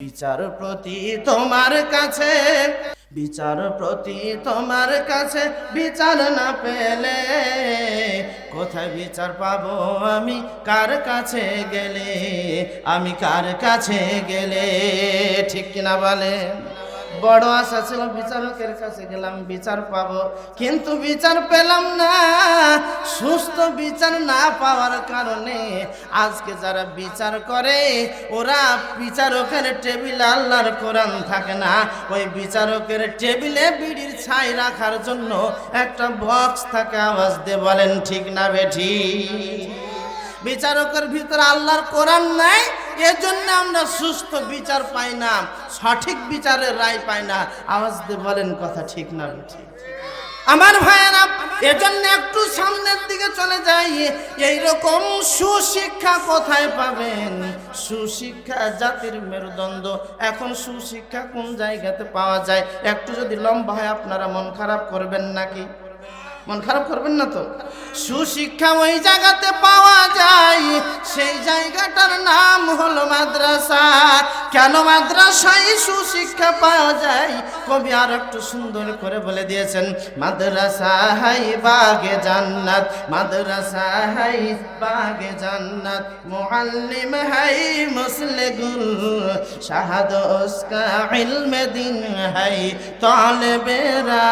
বিচারপতি তোমার কাছে, বিচারপতি তোমার কাছে বিচার না পেলে কোথায় বিচার পাবো আমি কার কাছে গেলে, আমি কার কাছে গেলে, ঠিক কিনা বলেন? বড় আশা ছিল বিচারকের কাছে গেলাম বিচার পাবো, কিন্তু বিচার পেলাম না। সুস্থ বিচার না পাওয়ার কারণে আজকে যারা বিচার করে ওরা বিচারকের টেবিলে আল্লাহর কোরআন থাকে না, ওই বিচারকের টেবিলে বিড়ির ছাই রাখার জন্য একটা বক্স থাকে। আওয়াজ দিয়ে বলেন ঠিক না বেঠি? বিচারকের ভিতরে আল্লাহর কোরআন নাই, এজন্য আমরা সুস্থ বিচার পাই না, সঠিক বিচারের রায় পাই না। আওয়াজ দিয়ে বলেন কথা ঠিক না বেঠি? আমার ভাইয়েরা, এজন্য একটু সামনের দিকে চলে যাই। এইরকম সুশিক্ষা কোথায় পাবেন? সুশিক্ষা জাতির মেরুদণ্ড। এখন সুশিক্ষা কোন জায়গাতে পাওয়া যায়? একটু যদি লম্বা হয় আপনারা মন খারাপ করবেন নাকি? মন খারাপ করবেন না তো? সুশিক্ষা ওই জায়গাতে পাওয়া যায়, সেই জায়গাটার নাম হলো মাদ্রাসা। কেন মাদ্রাসায় সুশিক্ষা পাওয়া যায়? কবি আর একটু সুন্দর করে বলে দিয়েছেন, মাদ্রাসা হাই বাগে জান্নাত, মাদ্রাসা হাই বাগে জান্নাত, মুআল্লিম হাই মুসলিগুল শাহাদ উসকা ইলমে দিন হাই তালেবেরা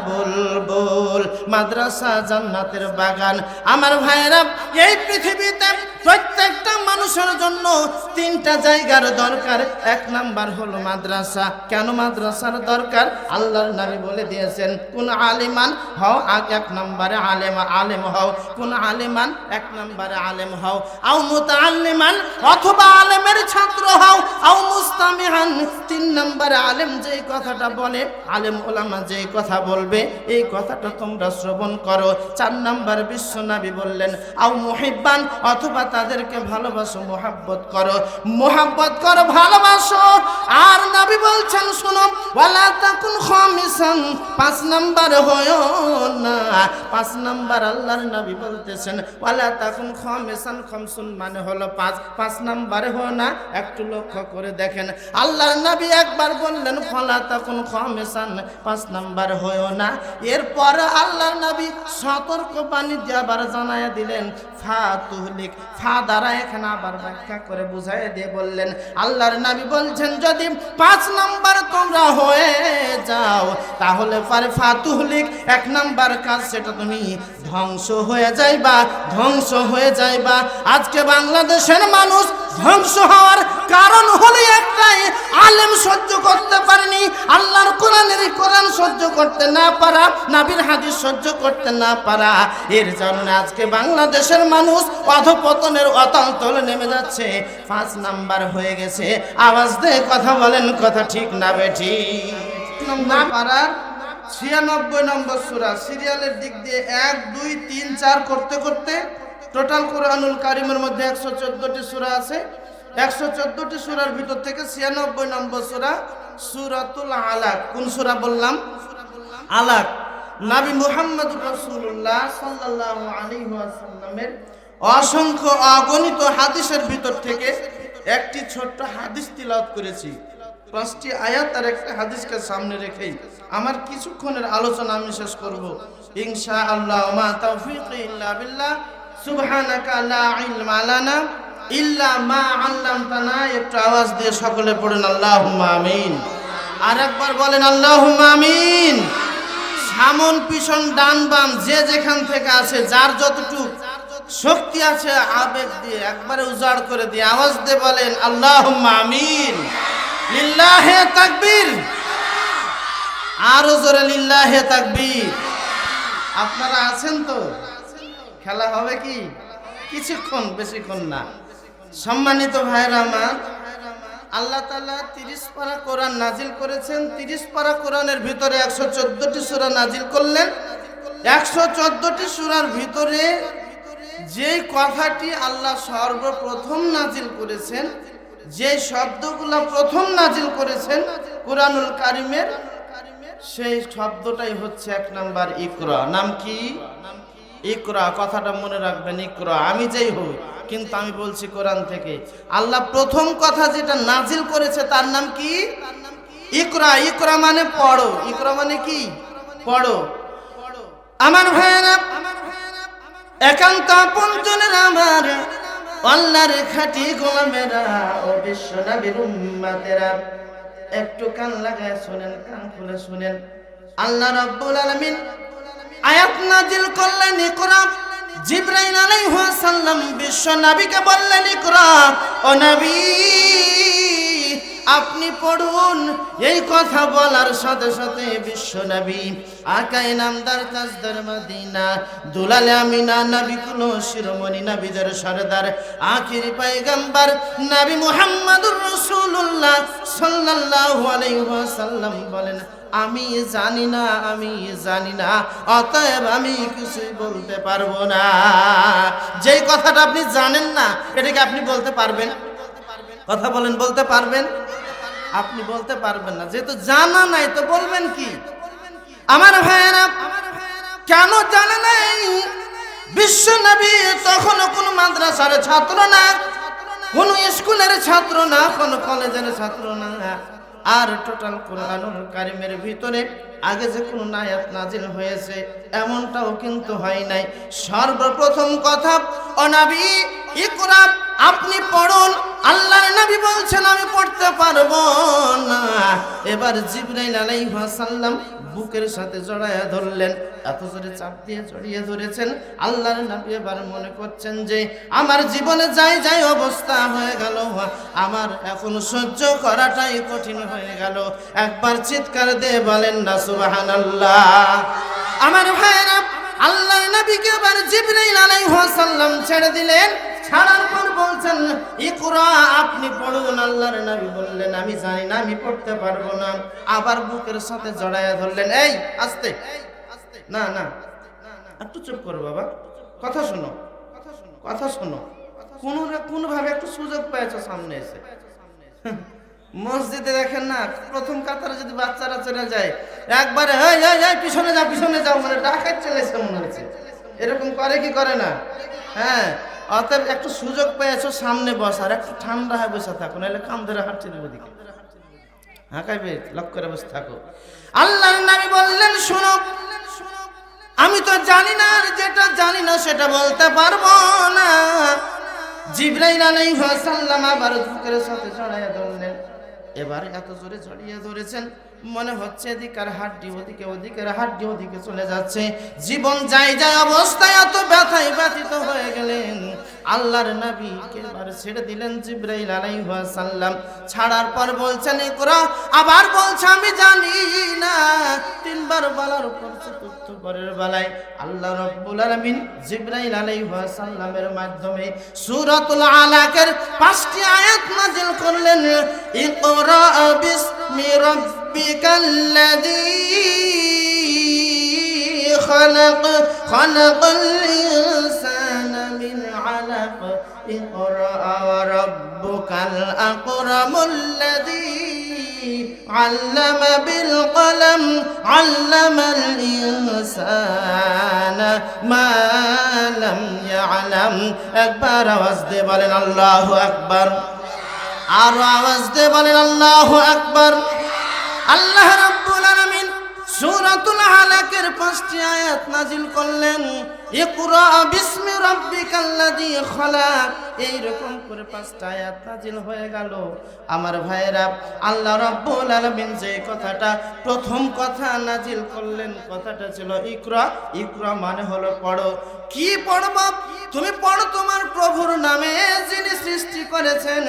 বুলবুল। মাদ্রাসা জান্নাতের বাগান। আমার ভাইয়েরা, এই পৃথিবীতে প্রত্যেকটা মানুষের জন্য তিনটা জায়গার দরকার। এক নাম্বার হলো মাদ্রাসা। কেন মাদ্রাসার দরকার? আল্লাহর নবী বলে দিয়েছেন, কোন আলিমান হও, এক নম্বরে আলেম হও। কোন আলিমান, এক নম্বরে আলেম হও। আও মুতাআল্লিমান, অথবা আলেমের ছাত্র হও। আও মুস্তামিহান, তিন নম্বরে আলেম যেই কথাটা বলে, আলেম ওলামা যেই কথা বলবে, এই কথাটা তোমরা শ্রবণ করো। চার নম্বর বিশ্ব নবী বললেন, আও মুহিব্বান, অথবা তাদেরকে ভালোবাসো, মোহাব্বত করো, মোহাব্বত করো, ভালোবাসো। আর নবী বলছেন, শুনো, ওয়ালা তাকুন খামিসান, পাঁচ নাম্বার হয়ো না। পাঁচ নাম্বার আল্লাহর নবী বলতেছেন, ওয়ালা তাকুন খামিসান, খামসুন মানে হলো পাঁচ, পাঁচ নাম্বারে হয় না। একটু লক্ষ্য করে দেখেন, আল্লাহর নবী একবার বললেন ওয়ালা তাকুন খামিসান, পাঁচ নাম্বার হয়ো না। এরপর আল্লাহর নবী সতর্ক বাণী দিয়ে আবার জানায় দিলেন, ফা তুহলিক, ফা দ্বারা এখানে আবার ব্যাখ্যা করে বুঝাই দিয়ে বললেন, আল্লাহর নবী বলছেন যদি পাঁচ নাম্বার তোমরা হয়ে যাও তাহলে পারে ফা তুহলিক, এক নাম্বার কাজ সেটা তুমি ধ্বংস হয়ে যাইবা, ধ্বংস হয়ে যাইবা। আজকে বাংলাদেশের মানুষ ধ্বংস হওয়ার কারণ হলো একটাই, আলেম সহ্য করতে পারেনি, আল্লাহর কোরআনের কোরআন সহ্য করতে না পারা, নবীর হাদিস সহ্য করতে না পারা। এর জন্য আজকে বাংলাদেশের মানুষ অধপতনের অতলে নেমে যাচ্ছে, পাঁচ নাম্বার হয়ে গেছে। আওয়াজ দিয়ে কথা বলেন, কথা ঠিক না বেঠি? না পারার 96 নম্বর সূরা, সিরিয়ালের দিক দিয়ে 1, 2, 3, 4 করতে করতে টোটাল কোরআনুল কারিমের মধ্যে 114টি সূরা আছে। 114টি সূরার ভিতর থেকে 96 নম্বর সূরা সূরাতুল আলাক। কোন সূরা বললাম? আলাক। নবী মুহাম্মদুর রাসূলুল্লাহ সাল্লাল্লাহু আলাইহি ওয়াসাল্লামের অসংখ্য অগণিত হাদিসের ভিতর থেকে একটি ছোট্ট হাদিস তিলাওয়াত করেছি। 5টি আয়াত আর একটা হাদিসকে সামনে রেখেই আমার কিছুক্ষণের আলোচনা আমি শেষ করব ইনশাআল্লাহ। মা তাওফীকি ইল্লা বিল্লাহ, সুবহানাকা লা ইলমা লানা ইল্লা মা আল্লামতানা। একটু আওয়াজ দিয়ে সকলে পড়েন আল্লাহুম্মা আমিন। আর একবার বলেন আল্লাহুম্মা আমিন। সামন পিছন ডান বাম যে যেখান থেকে আছে, যার যতটুকু শক্তি আছে আবেগ দিয়ে একবারে উজাড় করে দিয়ে আওয়াজ দিয়ে বলেন আল্লাহুম্মা আমিন। লিল্লাহে তাকবীর। আরো জোরে লিল্লাহে তাকবীর। আপনারা আছেন তো? খেলা হবে কি? কিছুক্ষণ, বেশিক্ষণ না। সম্মানিত ভাইরা আমার, আল্লাহ তাআলা 30 পারা কোরআন নাজিল করেছেন। 30 পারা কোরআনের ভিতরে 114টি সূরা নাজিল করলেন। 114টি সূরার ভিতরে যেই কথাটি আল্লাহ সর্বপ্রথম নাজিল করেছেন, যে শব্দগুলো প্রথম নাজিল করেছেন কোরআনুল কারিমের, সেই শব্দটাই হচ্ছে এক নাম্বার ইকরা। নাম কি? ইকরা। কথাটা মনে রাখবেন, ইকরা। আমি যেই হই, কিন্তু আমি বলছি কোরআন থেকে। আল্লাহ প্রথম কথা যেটা নাজিল করেছে তার নাম কি? ইকরা। ইকরা মানে পড়ো। ইকরা মানে কি? পড়ো। আমার ভাইয়েরা, একান্ত আপনজনের আমার আল্লাহর খাঁটি গোলামেরা ও বিশ্ব নবীর উম্মতেরা, একটু কান লাগায় শুনেন, কান খুলে শুনেন। আল্লাহ রাব্বুল আলামিন আয়াত নাজিল করলেন ইকরা। জিবরাইল আলাইহিস সালাম বিশ্ব নবীকে বললেন ইকরা, ও নবী আপনি পড়ুন। এই কথা বলার সাথে সাথে বিশ্ব নবী আকায়ে নামদার তাজদার মদিনা দুলালে আমিনা নবী কুল শিরোমণি নবীদের সরদার আখিরি পয়গম্বর নবী মুহাম্মদুর রাসূলুল্লাহ সাল্লাল্লাহু আলাইহি ওয়াসাল্লাম বলেন, আমি জানি না, আমি জানি না, অতএব আমি কিছুই বলতে পারবো না। যেই কথাটা আপনি জানেন না এটাকে আপনি বলতে পারবেন? কথা বলেন, বলতে পারবেন? আপনি বলতে পারবেন না, যেহেতু জানা নাই তো বলবেন কি? আমার ভাইয়েরা, কেন জানা নাই? বিশ্ব নবী তখনও কোনো মাদ্রাসার ছাত্র না, কোনো স্কুলের ছাত্র না, কোনো কলেজের ছাত্র না। আর টোটাল কোরআনুল কারীমের ভিতরে আগে যে কোনো আয়াত নাজিল হয়েছে এমনটাও কিন্তু হয় নাই। সর্বপ্রথম কথা, ও নবী ইকরা, আপনি পড়ুন। আল্লাহর নবী বলছেন আমি পড়তে পারবো না। এবার জিবরাইল আলাইহিস সালাম বুকের সাথে জড়ায়া ধরলেন, এত জোরে চাপ দিয়ে জড়িয়ে ধরেছেন। আল্লাহর নবী এবার মনে করছেন যে আমার জীবনে যাই যাই অবস্থা হয়ে গেল, আমার এখন সহ্য করাটাই কঠিন হয়ে গেল। একবার চিৎকার দিয়ে বলেন না সুবহানাল্লাহ। আমার ভাইরা, আল্লাহর নবীকে এবার জিবরাইল আলাইহিস সালাম ছেড়ে দিলেন। ছাড়ার পর বলছেন ইকরা, আপনি পড়ুন। আল্লাহর নবী বললেন আমি জানি না, আমি পড়তে পারবো না। আবার বুকের সাথে জড়ায়া ধরলেন। এই আস্তে, না না, একটু চুপ করো বাবা, কথা শোনো, কথা শোনো। কোনোভাবে একটু সুযোগ পেয়েছো সামনে এসে। মসজিদে দেখেন না, প্রথম কাতারে যদি বাচ্চারা চলে যায় একবারে পিছনে যাও, পিছনে যাও, মানে ডাকাত চলেছে মনে হচ্ছে। এরকম করে কি করে না? হ্যাঁ, অতএব একটু সুযোগ পেয়েছো সামনে বসার, একটু ঠান্ডা হয়ে বসে থাকো, নাহলে কাম ধরে হাঁটছে ওদিকে। হ্যাঁ কাইবে, লক্ষ্য করে বসে থাকো। আল্লাহর নবী বললেন শোনো, আমি তো জানি না, আর যেটা জানি না সেটা বলতে পারবো না। জিবরাইল আলাইহিস সালাম আবার বুকের সাথে জড়াইয়া ধরলেন। এবার এত জোরে জড়িয়ে ধরেছেন, মনে হচ্ছে এদিকের হাড্ডি ওদিকে, ওদিকের হাড্ডি ওদিকে চলে যাচ্ছে। জীবন যাই যায় অবস্থায় এত ব্যথায় ব্যথিত হয়ে গেলেন। আল্লাহর নবীকে এবার ছেড়ে দিলেন জিবরাইল আলাইহিস সালাম। ছাড়ার পর বলছেন ইকরা, আবার বলছে আমি জানি না। তিনবার বলার পর চতুর্থবারের বেলায় আল্লাহ রাব্বুল আলামিন জিবরাইল আলাইহিস সালামের মাধ্যমে সূরাতুল আলাকের 5টি আয়াত নাযিল করলেন। ইকরা বিসমি রাব্বিকাল্লাযী খালাক, খালাকাল ইনসানা মিন আলাক, ইকরা ওয়া রাব্বুকাল আকরামুল্লাযী আল্লামা বিল কলম, আল্লামাল ইনসানা মা লাম ইয়ালাম। একবার আওয়াজ দিয়ে বলেন আল্লাহু আকবার, আর আওয়াজ দিয়ে বলেন আল্লাহু আকবার। আল্লাহ রাব্বুল আলামিন সূরাতুল আলাকের 5টি আয়াত নাযিল করলেন। ইকরা বিসমি রাব্বিকাল্লাযী খালাক, এইরকম করে 5টা আয়াত নাযিল হয়ে গেল। আমার ভাইয়েরা, আল্লাহ রাব্বুল আলামিন যে কথাটা প্রথম কথা নাযিল করলেন, কথাটা ছিল ইকরা। ইকরা মানে হলো পড়ো। কি পড়বা? তুমি পড়ো তোমার প্রভুর নামে, যিনি সৃষ্টি করেছেন,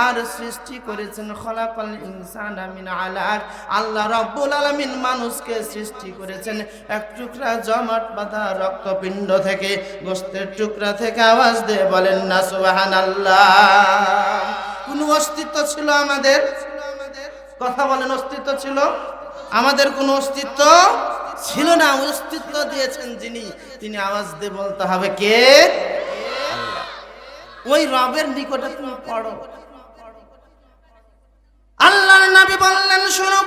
আর সৃষ্টি করেছেন খলাকাল ইনসানা মিন আলাক। আল্লাহ রাব্বুল আলামিন মানুষকে সৃষ্টি করেছেন এক টুকরা জমাট বাঁধা রক্তপিণ্ড থেকে, গোশতের টুকরা থেকে। আওয়াজ দিয়ে বলেন না সুবহানাল্লাহ। কোন অস্তিত্ব ছিল আমাদের? কথা বলেন, অস্তিত্ব ছিল আমাদের? কোন অস্তিত্ব ছিল না। অস্তিত্ব দিয়েছেন যিনি, তিনি আওয়াজ দিয়ে বলতে হবে কে? আল্লাহ। ওই রবের নিকটে তুমি পড়ো। আল্লাহর নবী বললেন শুনো,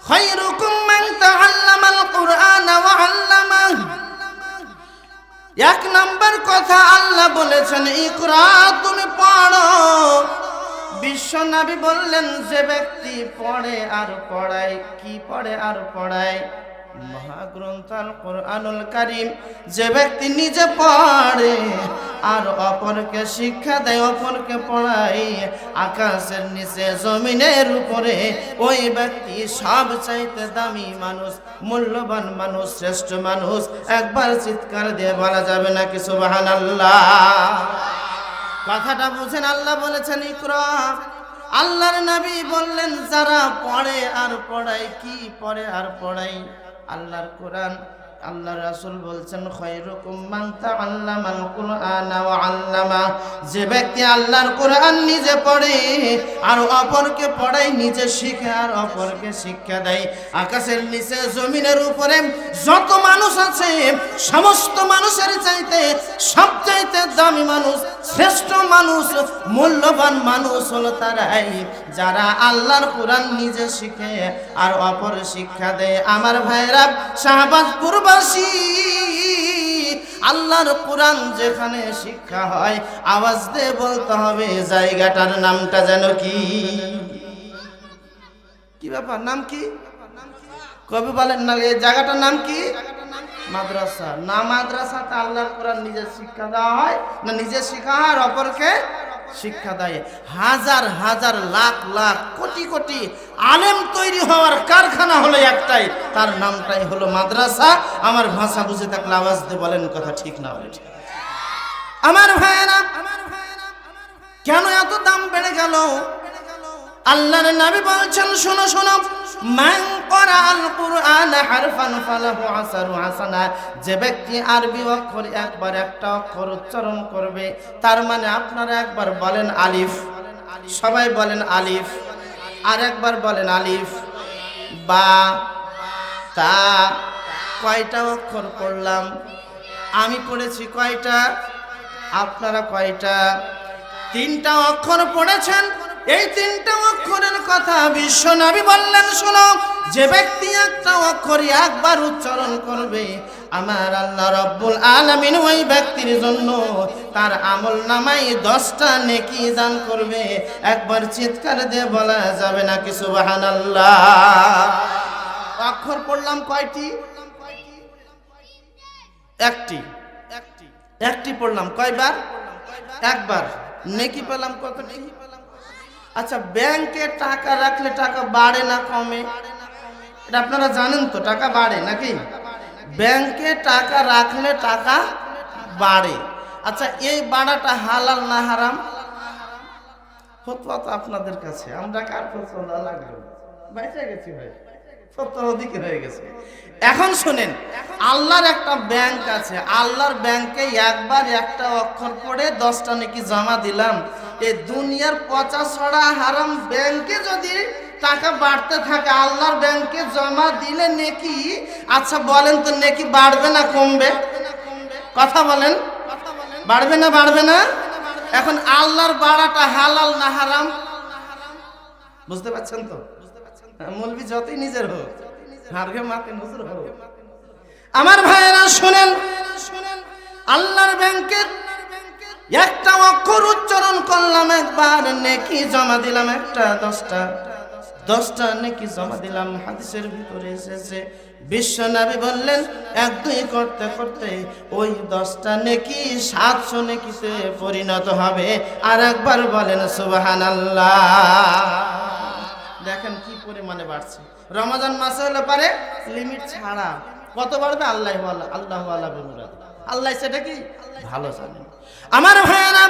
খায়রুকুম মান তাআল্লামাল কুরআনা ওয়া আল্লামাহু। এক নাম্বার কথা আল্লাহ বলেছেন ইকরা, তুমি পড়ো। বিশ্ব নবী বললেন যে ব্যক্তি পড়ে আর পড়ায়, কি পড়ে আর পড়ায়? মহাগ্রন্থ আল কোরআনুল কারীম। যে ব্যক্তি নিজে পড়ে আর অপরকে শিক্ষা দেয়, অপরকে পড়ায়, আকাশের নিচে জমিনের উপরে ওই ব্যক্তি সব চাইতে দামি মানুষ, মূল্যবান মানুষ, শ্রেষ্ঠ মানুষ। একবার চিৎকার দিয়ে বলা যাবে নাকি সুবহানাল্লাহ? কথাটা বুঝেন, আল্লাহ বলেছেন ইকরা। আল্লাহর নবী বললেন যারা পড়ে আর পড়ায়, কি পড়ে আর পড়ায়? আল্লাহর কোরআন। আল্লাহ রাসূল বলছেন খায়রুকুম মান তাআল্লামাল কুরআনা ওয়া আল্লামা। যে ব্যক্তি আল্লাহর কোরআন নিজে পড়ে আর অপরকে পড়ায়, নিজে শিখে আর অপরকে শিক্ষা দেয়, আকাশের নিচে জমিনের উপরে যত মানুষ আছে সমস্ত মানুষের চাইতে সবচাইতে দামি মানুষ, শ্রেষ্ঠ মানুষ, মূল্যবান মানুষ হলো তারাই যারা আল্লাহর কোরআন নিজে শিখে আর অপর শিক্ষা দেয়। আমার ভাইরা, শাহবাজপুর আল্লাহর কোরআন যেখানে শিক্ষা হয়, আওয়াজ দিয়ে বলতে হবে জায়গাটার নামটা যেন কি? কি ব্যাপার, নাম কি? কবি বলেন না, এই জায়গাটার নাম কি? মাদ্রাসা। না মাদ্রাসাতে আল্লাহর কোরআন নিজে শিক্ষা দেওয়া হয় না, নিজে শিক্ষা হয় আর অপরকে শিক্ষা দেয়। হাজার হাজার লাখ লাখ কোটি কোটি আলেম তৈরি হওয়ার কারখানা হলো একটাই, তার নামটাই হলো মাদ্রাসা। আমার ভাষা বুঝে থাকলে আওয়াজ দিয়ে বলেন কথা ঠিক না বলে ঠিক? আমার ভাইয়েরা, কেন এত দাম বেড়ে গেল? আল্লাহর নবী বলছেন শোনো শোনো, মান ক্বরাআল কুরআন হারফান ফালাহু আশরু হাসানাত। যে ব্যক্তি আরবি অক্ষর একবার একটা অক্ষর উচ্চারণ করবে, তার মানে আপনারা একবার বলেন আলিফ, সবাই বলেন আলিফ, আর একবার বলেন আলিফ, বা, তা। কয়টা অক্ষর পড়লাম? আমি পড়েছি কয়টা? আপনারা কয়টা? 3টা অক্ষর পড়েছেন। এই 3টা অক্ষরের কথা বিশ্ব নবী বললেন শোনো, যে ব্যক্তি একটা অক্ষর একবার উচ্চারণ করবে, আমার আল্লাহ রাব্বুল আলামিন ওই ব্যক্তির জন্য তার আমলনামায় 10টা নেকি দান করবে। একবার চিৎকার দিয়ে বলা যাবে নাকি সুবহানাল্লাহ? অক্ষর পড়লাম কয়টি? একটি পড়লাম। কয়বার? একবার। নেকি পেলাম কতটি? আচ্ছা, ব্যাংকে টাকা রাখলে টাকা বাড়ে না কমে? এটা আপনারা জানেন তো, টাকা বাড়ে নাকি? ব্যাংকে টাকা রাখলে টাকা বাড়ে। আচ্ছা, এই বাড়াটা হালাল না হারাম? ফতোয়া তো আপনাদের কাছে, আমরা কার ফতোয়া লাগলো? বাইচা গেছি ভাই, ফতোয়া ওদিকে হয়ে গেছে। এখন শুনেন, আল্লাহর একটা ব্যাংক আছে, আল্লাহর ব্যাংকে একবার একটা অক্ষর পড়ে 10টা নেকি জমা দিলাম। এই দুনিয়ার পচা ছড়া হারাম ব্যাংকে যদি টাকা বাড়তে থাকে, আল্লাহর ব্যাংকে জমা দিলে নেকি, আচ্ছা বলেন তো নেকি বাড়বে না কমবে? কথা বলেন, বাড়বে না বাড়বে না? এখন আল্লাহর বাড়াটা হালাল না হারাম? বুঝতে পারছেন তো? মৌলবি যতই নিজের হোক, হারগে মাকে নজর হোক। আমার ভাইয়েরা শুনেন, আল্লাহর ব্যাংকের একটা অক্ষর উচ্চারণ করলাম একবার, নেকি জমা দিলাম একটা 10টা নেকি জমা দিলাম। হাদিসের ভিতরে এসেছে বিশ্ব নবী বললেন 1-2 করতে করতে ওই 10টা নেকি 700 নেকিতে পরিণত হবে। আর একবার বলেন সুবহানাল্লাহ। দেখেন কি পরিমাণে বাড়ছে। রমজান মাসে হলে পারে লিমিট ছাড়া কত বাড়বে আল্লাহু আ'লাম। আল্লাহ সেটা কি ভালো জানেন। আমার ভাইয়েরা,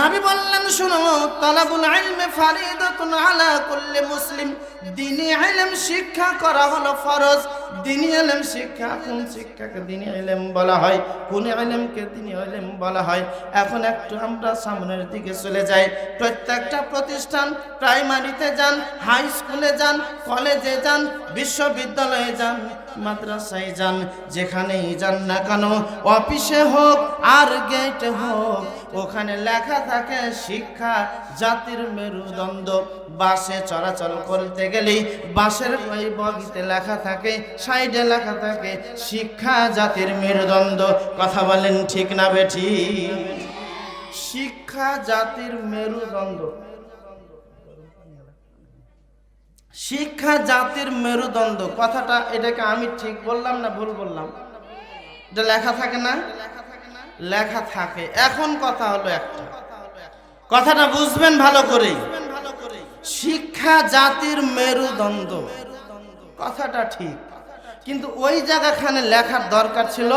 নবী বললেন শুনো, তালাবুল ইলমি ফারিদাতুন আলা কুল্লি মুসলিম। দ্বীনি ইলম শিক্ষা করা হলো ফরজ। দ্বীনি ইলম শিক্ষা, কোন শিক্ষাকে দ্বীনি ইলম বলা হয়, কোন ইলমকে দ্বীনি ইলম বলা হয়? এখন একটু আমরা সামনের দিকে চলে যাই। প্রত্যেকটা প্রতিষ্ঠান, প্রাইমারিতে যান, হাই স্কুলে যান, কলেজে যান, বিশ্ববিদ্যালয়ে যান, মাদ্রাসায় যান, যেখানেই যান না কেন, অফিসে হোক আর গেটে হোক, ওখানে লেখা থাকে শিক্ষা জাতির মেরুদণ্ড। বাসে চলাচল করতে গেলেই বাসের ওই বগিতে লেখা থাকে, সাইডে লেখা থাকে শিক্ষা জাতির মেরুদণ্ড। কথা বলেন ঠিক না বেঠিক? শিক্ষা জাতির মেরুদণ্ড, শিক্ষা জাতির মেরুদণ্ড কথাটা, এটাকে আমি ঠিক বললাম না ভুল বললাম? এটা লেখা থাকে না? লেখা থাকে। এখন কথা হলো একটা, কথাটা বুঝবেন ভালো করে। শিক্ষা জাতির মেরুদণ্ড কথাটা ঠিক, কিন্তু ওই জায়গাখানে লেখার দরকার ছিল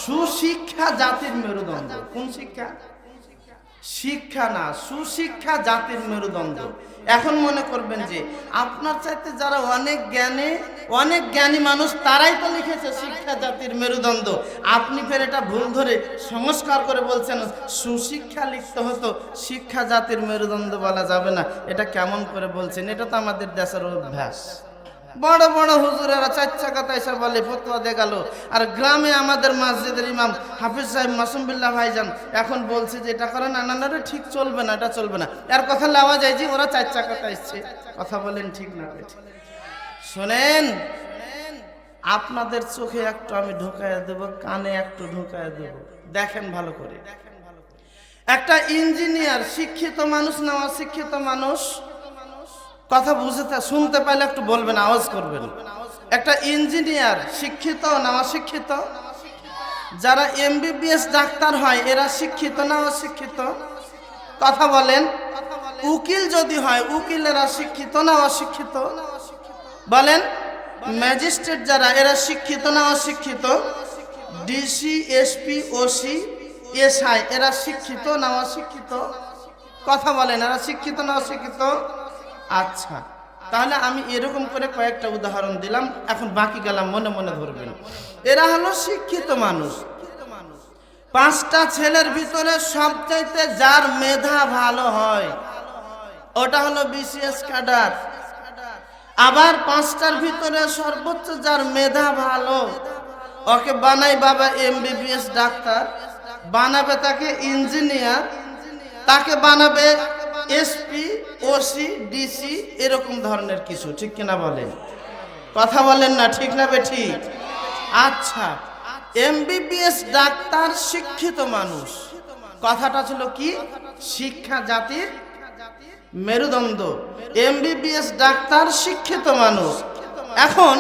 সুশিক্ষা জাতির মেরুদণ্ড। কোন শিক্ষা? শিক্ষা না, সুশিক্ষা জাতির মেরুদণ্ড। এখন মনে করবেন যে আপনার চাইতে যারা অনেক জ্ঞানী মানুষ তারাই তো লিখেছে শিক্ষা জাতির মেরুদণ্ড, আপনি ফের এটা ভুল ধরে সংস্কার করে বলছেন সুশিক্ষা লিখতে হতো, শিক্ষা জাতির মেরুদণ্ড বলা যাবে না। এটা কেমন করে বলছেন? এটা তো আমাদের দেশের অভ্যাস। বড় বড় হুজুরেরা চার চাকাতে এসে বলে ফতোয়া দিয়ে গেল, আর গ্রামে আমাদের মসজিদের ইমাম হাফিজ সাহেব মাসুম বিল্লাহ ভাইজান এখন বলছে যে এটা করে না, না না ঠিক চলবে না, এটা চলবে না। এর কথা লাওয়া যায় যে ওরা চার চাকাতে এসছে। কথা বলেন ঠিক না? শোনেন, আপনাদের চোখে একটু আমি ঢুকাইয়া দেব, কানে একটু ঢুকাইয়া দেব, দেখেন ভালো করে। একটা ইঞ্জিনিয়ার শিক্ষিত মানুষ না অশিক্ষিত মানুষ? কথা বুঝতে শুনতে পাইলে একটু বলবেন, আওয়াজ করবেন। একটা ইঞ্জিনিয়ার শিক্ষিত না অশিক্ষিত? যারা এমবিবিএস ডাক্তার হয় এরা শিক্ষিত না অশিক্ষিত? কথা বলেন। উকিল যদি হয় উকিলেরা শিক্ষিত না অশিক্ষিত? বলেন। ম্যাজিস্ট্রেট যারা এরা শিক্ষিত না অশিক্ষিত? ডিসি, এসপি, ওসি, এসআই এরা শিক্ষিত না অশিক্ষিত? কথা বলেন, এরা শিক্ষিত না অশিক্ষিত? আচ্ছা, তাহলে আমি এরকম করে কয়েকটা উদাহরণ দিলাম, এখন বাকি গেলাম মনে মনে ধরবেন। এরা হলো শিক্ষিত মানুষ। পাঁচটা ছেলের ভিতরে সবচাইতে যার মেধা ভালো হয় ওটা হলো বিসিএস ক্যাডার। আবার পাঁচটার ভিতরে সর্বোচ্চ যার মেধা ভালো ওকে বানাই বাবা এমবিবিএস ডাক্তার, বানাবে তাকে ইঞ্জিনিয়ার, তাকে বানাবে এসপি, ওসি, ডিসি, এরকম ধরনের কিছু। ঠিক কিনা বলেন? কথা বলেন না ঠিক না বেঠিক? আচ্ছা, এমবিবিএস ডাক্তার শিক্ষিত মানুষ, কথাটা ছিল কি? শিক্ষা জাতির মেরুদণ্ড। এমবিবিএস ডাক্তার শিক্ষিত মানুষ। এখন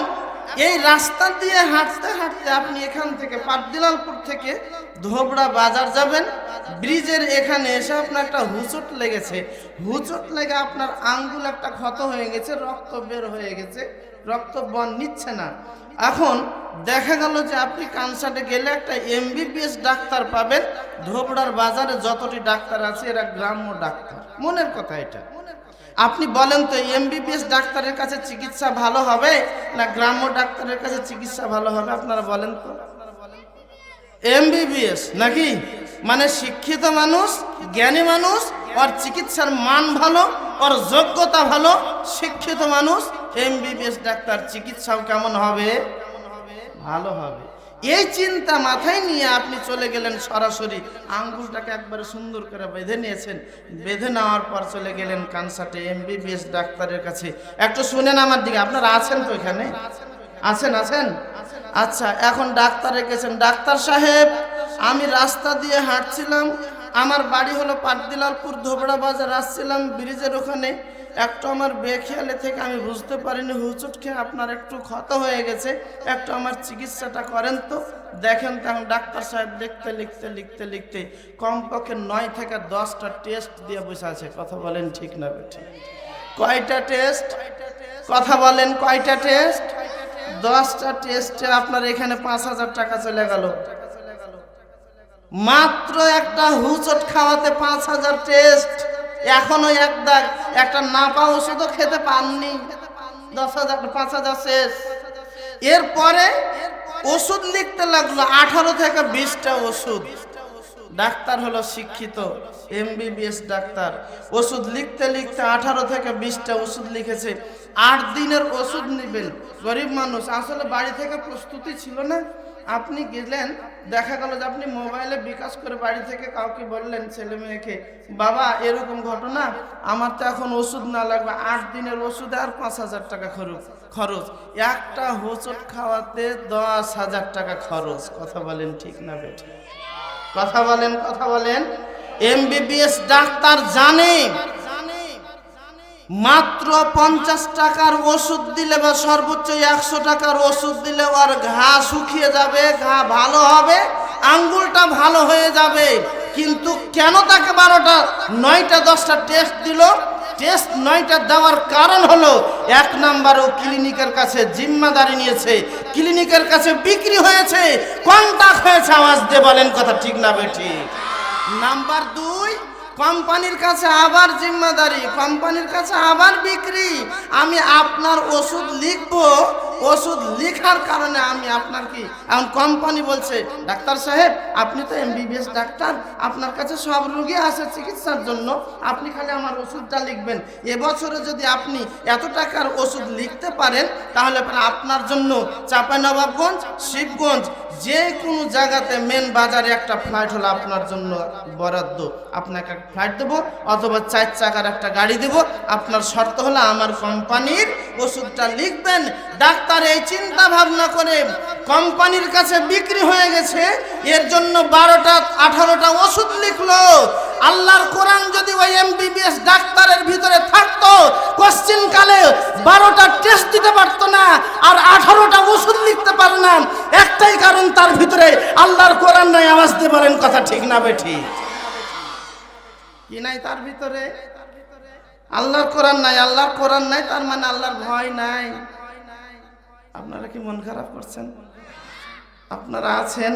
এই রাস্তা দিয়ে হাঁটতে হাঁটতে আপনি এখান থেকে পাটদিলালপুর থেকে ধোবড়া বাজার যাবেন, ব্রিজের এখানে এসে আপনার একটা হুচট লেগেছে, হুচট লেগে আপনার আঙ্গুল একটা ক্ষত হয়ে গেছে, রক্ত বের হয়ে গেছে, রক্ত বন নিচ্ছে না। এখন দেখা গেল যে আপনি কানসাটে গেলে একটা এমবিবিএস ডাক্তার পাবেন। ধোবড়ার বাজারে যতটি ডাক্তার আছে এরা গ্রাম্য ডাক্তার। মনের কথা এটা। আপনি বলেন তো এমবিবিএস ডাক্তারের কাছে চিকিৎসা ভালো হবে না গ্রাম্য ডাক্তারের কাছে চিকিৎসা ভালো হবে? আপনারা বলেন তো। এমবিবিএস নাকি মানে শিক্ষিত মানুষ, জ্ঞানী মানুষ, ওর চিকিৎসার মান ভালো, ওর যোগ্যতা ভালো। শিক্ষিত মানুষ এমবিবিএস ডাক্তার, চিকিৎসাও কেমন হবে? ভালো হবে। এই চিন্তা মাথায় নিয়ে আপনি চলে গেলেন সরাসরি, আঙ্গুলটাকে একবারে সুন্দর করে বেঁধে নিয়েছেন, বেঁধে নেওয়ার পর চলে গেলেন কানসাটে এমবিবিএস ডাক্তারের কাছে। একটু শুনেন আমার দিকে, আপনারা আছেন তো এখানে? আছেন? আচ্ছা, এখন ডাক্তারে গেছেন। ডাক্তার সাহেব, আমি রাস্তা দিয়ে হাঁটছিলাম, আমার বাড়ি হলো পাটদিলালপুর, ধোবড়া বাজার আসছিলাম ব্রিজের ওখানে, একটু আমার বেখেয়ালে থেকে আমি বুঝতে পারিনি হুচট খেয়ে আপনার একটু ক্ষত হয়ে গেছে, একটু আমার চিকিৎসাটা করেন তো। দেখেন তখন ডাক্তার সাহেব লিখতে কমপক্ষে 9 থেকে 10টা টেস্ট দিয়ে বসে আছে। কথা বলেন ঠিক না ঠিক? কয়টা টেস্ট? কথা বলেন কয়টা টেস্ট? 10টা টেস্টে আপনার এখানে 5,000 টাকা চলে গেল। মাত্র একটা হুচট খাওয়াতে 5,000 টেস্ট। এখনো একটা নাপা ওষুধও খেতে পাননি, 10,000 5,000 শেষ। এরপরে ওষুধ লিখতে লাগলো 18 থেকে 20টা ওষুধ। ডাক্তার হলো শিক্ষিত এমবিবিএস ডাক্তার, ওষুধ লিখতে 18 থেকে 20টা ওষুধ লিখেছে। 8 দিনের ওষুধ নেবেন, গরিব মানুষ, আসলে বাড়ি থেকে প্রস্তুতি ছিল না, আপনি গেলেন, দেখা গেল যে আপনি মোবাইলে বিকাশ করে বাড়ি থেকে কাউকে বললেন, ছেলে মেয়েকে, বাবা এরকম ঘটনা, আমার তো এখন ওষুধ না লাগবে, 8 দিনের ওষুধে আর 5,000 টাকা খরচ, একটা হোঁচট খাওয়াতে 10,000 টাকা খরচ। কথা বলেন ঠিক না বেঠিক? কথা বলেন। এমবিবিএস ডাক্তার জানে মাত্র 50 টাকার ওষুধ দিলে বা সর্বোচ্চ 100 টাকার ওষুধ দিলে ওর ঘা শুকিয়ে যাবে, ঘা ভালো হবে, আঙ্গুলটা ভালো হয়ে যাবে। কিন্তু কেন তাকে 12টা 9টা 10টা টেস্ট দিল? টেস্ট 9টা দেওয়ার কারণ হলো, 1 নাম্বার ও ক্লিনিকের কাছে জিম্মাদারি নিয়েছে, ক্লিনিকের কাছে বিক্রি হয়েছে, কন্টাক্ট হয়েছে। আওয়াজ দিয়ে বলেন কথা ঠিক না বেঠিক? নাম্বার 2, কোম্পানির কাছে আবার জিম্মাদারি, কোম্পানির কাছে আবার বিক্রি। আমি আপনার ওষুধ লিখবো, ওষুধ লেখার কারণে আমি আপনার কি, এখন কোম্পানি বলছে, ডাক্তার সাহেব আপনি তো এমবিবিএস ডাক্তার, আপনার কাছে সব রোগী আসে চিকিৎসার জন্য, আপনি খালি আমার ওষুধটা লিখবেন। এবছরে যদি আপনি এত টাকার ওষুধ লিখতে পারেন, তাহলে আপনার জন্য চাঁপাইনবাবগঞ্জ, শিবগঞ্জ, যে কোনো জায়গাতে মেন বাজারে একটা ফ্লাইট হলো আপনার জন্য বরাদ্দ, আপনাকে একটা ফ্লাইট দেবো, অথবা 4 চাকার একটা গাড়ি দেবো। আপনার শর্ত হলো আমার কোম্পানির ওষুধটা লিখবেন। ডাক্তার এই চিন্তা ভাবনা করে কোম্পানির কাছে বিক্রি হয়ে গেছে, এর জন্য 12টা 18টা ওষুধ লিখলো। আল্লাহর কোরআন যদি ওই এমবিবিএস ডাক্তারের ভিতরে থাকতো, কোশ্চিন কালে 12টা টেস্ট দিতে পারতো না, আর 18টা ওষুধ লিখতে পারত না। একটাই কারণ, তার ভিতরে আল্লাহর কোরআন নাই। আওয়াজ দিয়ে বলেন কথা ঠিক না বেঠিক? কি নাই তার ভিতরে? আল্লাহর কোরআন নাই। আল্লাহর কোরআন নাই তার মানে আল্লাহর ভয় নাই। আপনারা কি মন খারাপ করছেন? আপনারা আছেন,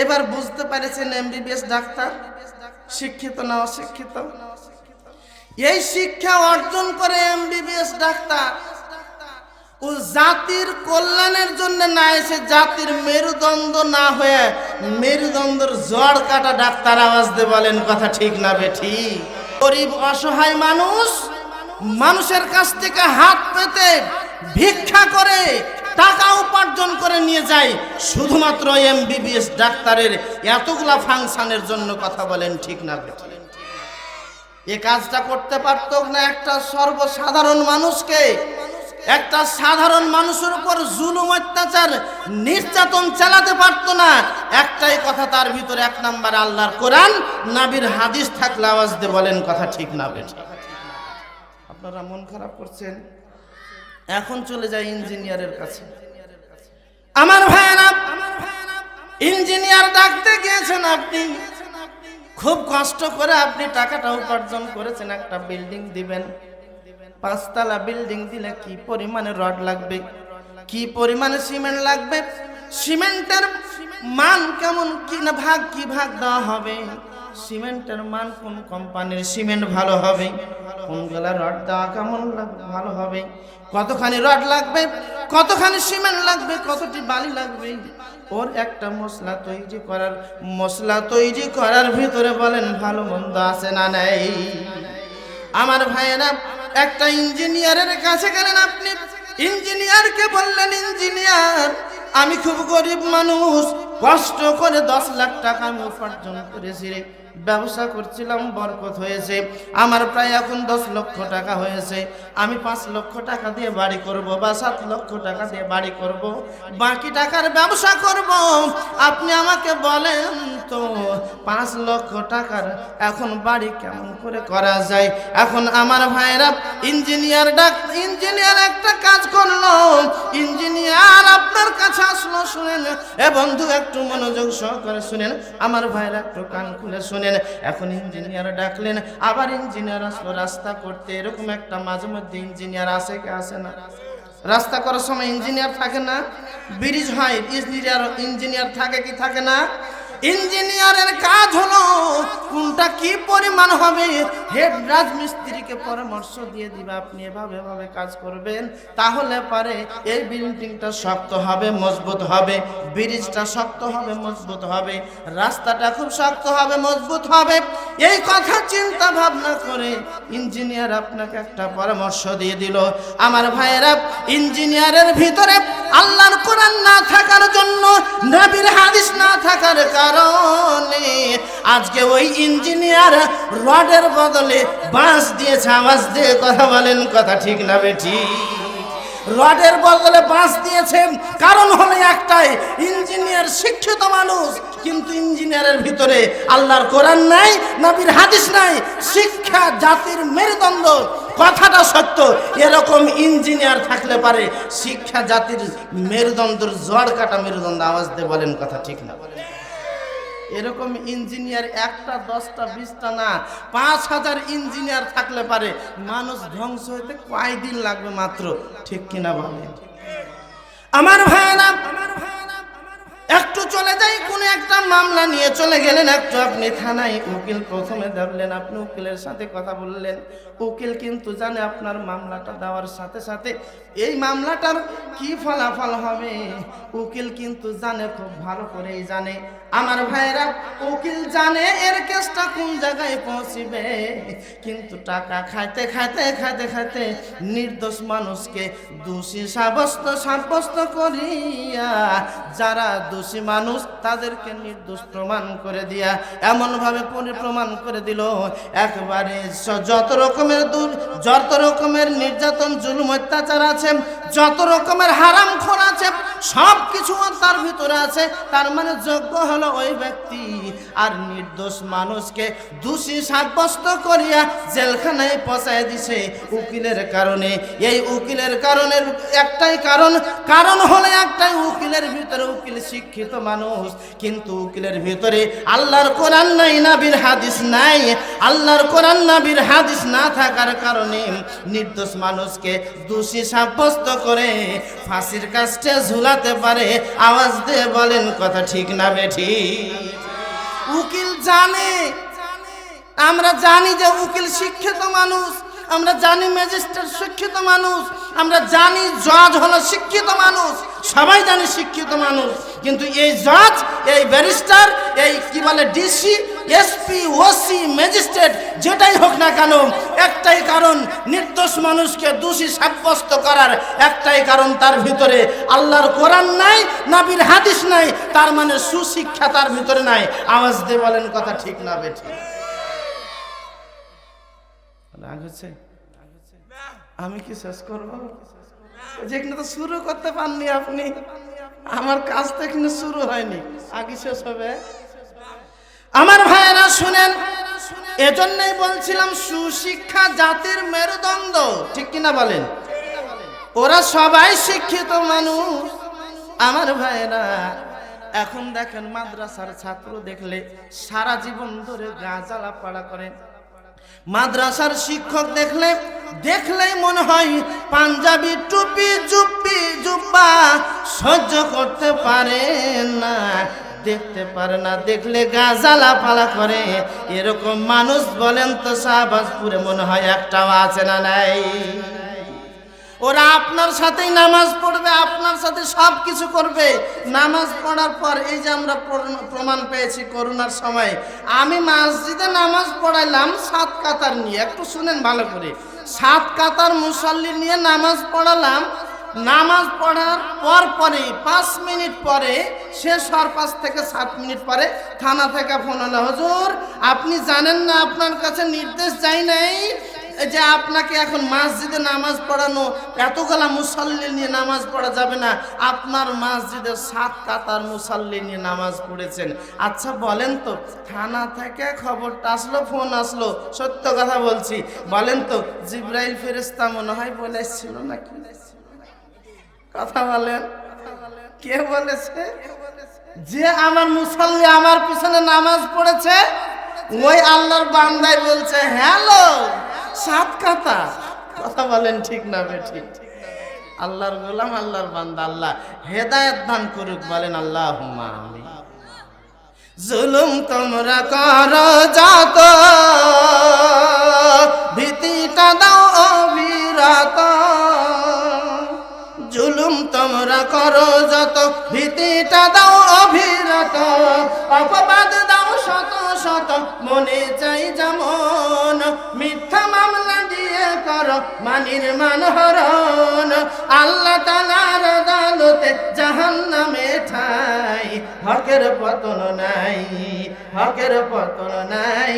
এবার বুঝতে পেরেছেন এমবিবিএস ডাক্তার শিক্ষিত না অশিক্ষিত? এই শিক্ষা অর্জন করে এমবিবিএস ডাক্তার ও জাতির কল্যাণের জন্য না এসে জাতির মেরুদণ্ড না হয়ে মেরুদণ্ডের জড় কাটা ডাক্তার। আওয়াজ দিয়ে বলেন কথা ঠিক না বেঠিক? গরিব অসহায় মানুষ মানুষের কাছ থেকে হাত পেতে ভিক্ষা করে টাকা উপার্জন করে নিয়ে যায় শুধুমাত্র এমবিবিএস ডাক্তারের এতগুলা ফাংশনের জন্য। কথা বলেন ঠিক না বেঠিক? এ কাজটা করতে পারত না একটা সর্বসাধারণ মানুষকে, একটা সাধারণ মানুষের উপর জুলুম অত্যাচার নির্যাতন চালাতে পারতো না। একটাই কথা তার ভিতরে, 1 নাম্বার আল্লাহর কোরআন, নবীর হাদিস থাকলে। আওয়াজ দিয়ে বলেন কথা ঠিক না বেঠিক? আপনারা মন খারাপ করছেন। এখন চলে যায় ইঞ্জিনিয়ারের কাছে। আমার ভাইয়েরা, ইঞ্জিনিয়ার ডাকতে গিয়েছেন আপনি, খুব কষ্ট করে আপনি টাকাটা উপার্জন করেছেন, একটা বিল্ডিং দিবেন। 5 তলা বিল্ডিং দিলে কি পরিমাণে রড লাগবে, কি পরিমাণে সিমেন্ট লাগবে, সিমেন্টের মান কেমন, কি ভাগ দেওয়া হবে, সিমেন্টের মান কোন কোম্পানির সিমেন্ট ভালো হবে, কোনগুলা রড দেওয়া কেমন ভালো হবে, কতখানি রড লাগবে, কতখানি সিমেন্ট লাগবে, কতটি বালি লাগবে, ওর একটা মশলা তৈরি করার ভিতরে বলেন ভালো মন্দ আছে না নাই? আমার ভাইয়েরা, একটা ইঞ্জিনিয়ারের কাছে গেলেন আপনি, ইঞ্জিনিয়ারকে বললেন, ইঞ্জিনিয়ার আমি খুব গরিব মানুষ, কষ্ট করে 10 লাখ টাকা আমি উপার্জন করেছি, ব্যবসা করছিলাম, বরকত হয়েছে, আমার প্রায় এখন 10 লক্ষ টাকা হয়েছে, আমি 5 লক্ষ টাকা দিয়ে বাড়ি করব বা 7 লক্ষ টাকা দিয়ে বাড়ি করব, বাকি টাকার ব্যবসা করব। আপনি আমাকে বলেন তো 5 লক্ষ টাকার এখন বাড়ি কেমন করে করা যায়? এখন আমার ভাইরা, ইঞ্জিনিয়ার একটা কাজ করলো, ইঞ্জিনিয়ার আপনার কাছে আসলো। শুনেন এ বন্ধু, একটু মনোযোগ সহকারে শুনেন, আমার ভাইরা একটু কান খুলে শুনেন। এখন ইঞ্জিনিয়ার ডাকলেন, আবার ইঞ্জিনিয়ার আসলো রাস্তা করতে। এরকম একটা মাঝে মধ্যে ইঞ্জিনিয়ার আসে কি আসে না? রাস্তা করার সময় ইঞ্জিনিয়ার থাকে না? ব্রিজ হয়, ইঞ্জিনিয়ার থাকে কি থাকে না? ইঞ্জিনিয়ারের কাজ হলো কোনটা কি পরিমাণ হবে, হেড রাজমিস্ত্রিকে পরামর্শ দিয়ে দিবে আপনি এভাবে এভাবে কাজ করবেন, তাহলে পারে এই বিল্ডিংটা শক্ত হবে মজবুত হবে, ব্রিজটা শক্ত হবে মজবুত হবে, রাস্তাটা খুব শক্ত হবে মজবুত হবে। এই কথা চিন্তা ভাবনা করে ইঞ্জিনিয়ার আপনাকে একটা পরামর্শ দিয়ে দিল। আমার ভাইয়েরা, ইঞ্জিনিয়ারের ভিতরে আল্লাহর কোরআন না থাকার জন্য, নবীর হাদিস না থাকার কারণে আজকে ওই ইঞ্জিনিয়ার রডের বদলে বাঁশ দিয়েছে। আওয়াজ দিয়ে কথা বলেন, কথা ঠিক না বেঠিক? রডের বদলে বাঁশ দিয়েছে, কারণ হলো একটাই, ইঞ্জিনিয়ার শিক্ষিত মানুষ, কিন্তু ইঞ্জিনিয়ারের ভিতরে আল্লাহর কোরআন নাই, নবীর হাদিস নাই। শিক্ষা জাতির মেরুদণ্ড, কথাটা সত্য। এরকম ইঞ্জিনিয়ার থাকলে পারে শিক্ষা জাতির মেরুদণ্ডের জড় কাটা মেরুদণ্ড। আওয়াজ দিয়ে বলেন, কথা ঠিক না? এরকম ইঞ্জিনিয়ার একটা 10টা 20টা না, 5000 ইঞ্জিনিয়ার থাকলে পারে মানুষ ধ্বংস হইতে কয়দিন লাগবে মাত্র, ঠিক কিনা বলেন? আমার ভাইরা, একটু চলে যাই, কোন একটা মামলা নিয়ে চলে গেলেন, একটু আপনি থানায়, উকিল প্রথমে ধরলেন, আপনি উকিলের সাথে কথা বললেন। উকিল কিন্তু জানে আপনার মামলাটা দেওয়ার সাথে সাথে এই মামলাটার কি ফলাফল হবে, উকিল কিন্তু জানে, খুব ভালো করেই জানে। আমার ভাইরা, উকিল জানে এর কেসটা কোন জায়গায় পৌঁছিবে, কিন্তু টাকা খাইতে খাইতে খাইতে খাইতে নির্দোষ মানুষকে দোষী সাব্যস্ত করিয়া, যারা দোষী মানুষ তাদেরকে নির্দোষ প্রমাণ করে দিয়া এমন ভাবে প্রমাণ করে দিল, একবারে যত রকমের নির্যাতন জুলুম অত্যাচার আছে, যত রকমের হারামখোর আছে, সব কিছু তার ভিতরে আছে। তার মানে যোগ্য হলো ওই ব্যক্তি, আর নির্দোষ মানুষকে দোষী সাব্যস্ত করিয়া জেলখানায় পৌঁছায় দিছে উকিলের কারণে। এই উকিলের কারণের একটাই কারণ হলো একটাই, উকিলের ভিতরে উকিল শিক্ষিত মানুষ, কিন্তু উকিলের ভিতরে আল্লাহর কোরআন নাই, নবীর হাদিস নাই। আল্লাহর কোরআন নবীর হাদিস না থাকার কারণে নির্দোষ মানুষকে দোষী সাব্যস্ত করে ফাঁসির কাস্টে ঝুলাতে পারে। আওয়াজ দিয়ে বলেন, কথা ঠিক না বেঠিক? উকিল জানে, আমরা জানি যে উকিল শিক্ষিত মানুষ, আমরা জানি ম্যাজিস্ট্রেট শিক্ষিত মানুষ, আমরা জানি জজ হলো শিক্ষিত মানুষ, সবাই জানি শিক্ষিত মানুষ, কিন্তু এই জজ, এই ব্যারিস্টার, এই কি বলে ডিসি, এসপি, ওসি, ম্যাজিস্ট্রেট যেটাই হোক না কেন, একটাই কারণ, নির্দোষ মানুষকে দোষী সাব্যস্ত করার একটাই কারণ, তার ভিতরে আল্লাহর কোরআন নাই, নবীর হাদিস নাই, তার মানে সুশিক্ষা তার ভিতরে নাই। আওয়াজ দিয়ে বলেন, কথা ঠিক না বেঠিক? রাগ হচ্ছে? আমি কি শেষ করবো? যেখানে তো শুরু করতে পারনি আপনি, আমার কাজ তো এখানে শুরু হয়নি, আগে শেষ হবে। আমার ভাইয়েরা শুনেন, এজন্যই বলছিলাম সুশিক্ষা জাতির মেরুদণ্ড, ঠিক কিনা বলেন? ওরা সবাই শিক্ষিত মানুষ। আমার ভাইয়েরা, এখন দেখেন মাদ্রাসার ছাত্র দেখলে সারা জীবন ধরে গাঁজালা পাড়া করে, মাদ্রাসার শিক্ষক দেখলেই মনে হয় পাঞ্জাবি টুপি জুব্বা সহ্য করতে পারে না, দেখতে পারে না, দেখলে গাজালা পালা করে। এরকম মানুষ বলেন তো শাহবাজপুরে মনে হয় একটাও আছে না নাই? ওরা আপনার সাথেই নামাজ পড়বে, আপনার সাথে সব কিছু করবে। নামাজ পড়ার পর এই যে আমরা প্রমাণ পেয়েছি করোনার সময়, আমি মসজিদে নামাজ পড়াইলাম 7 কাতার নিয়ে, একটু শুনেন ভালো করে, 7 কাতার মুসল্লি নিয়ে নামাজ পড়ালাম। নামাজ পড়ার পরে 5 মিনিট পরে, শেষ হওয়ার 5 থেকে 7 মিনিট পরে থানা থেকে ফোন হলো, হুজুর আপনি জানেন না আপনার কাছে নির্দেশ যায় নাই যে আপনাকে এখন মসজিদে নামাজ পড়ানো, এতগুলা মুসল্লি নিয়ে নামাজ পড়া যাবে না, আপনার মসজিদে 7 কাতার মুসল্লি নিয়ে নামাজ পড়েছেন। আচ্ছা বলেন তো, থানা থেকে খবরটা আসলো, ফোন আসলো, সত্য কথা বলছি, বলেন তো জিবরাইল ফেরেশতা মনে হয় বলেছিল নাকি? কথা বলেন, কে বলেছে? যে আমার মুসল্লি আমার পিছনে নামাজ পড়েছে, ওই আল্লাহর বান্দাই বলছে হ্যালো 7 কাতা। কথা বলেন, ঠিক না বেঠিক? আল্লাহর গোলাম, আল্লাহর বান্দা, আল্লাহ হেদায়েত দান করুক, বলেন আল্লাহুম্মা আমিন। জুলুম তোমরা করো যত, ভীতিটা দাও অবিরত। জুলুম তোমরা করো যত, ভীতিটা দাও অবিরত। অপবাদ দাও শত শত, মনে চাই যেমন। মিথ্যা মামলা দিয়ে করো মানির মানহরণ। আল্লাহ তাআলার আদালতে জাহান্নামে ঠাই। হকের পতন নাই, হকের পতন নাই,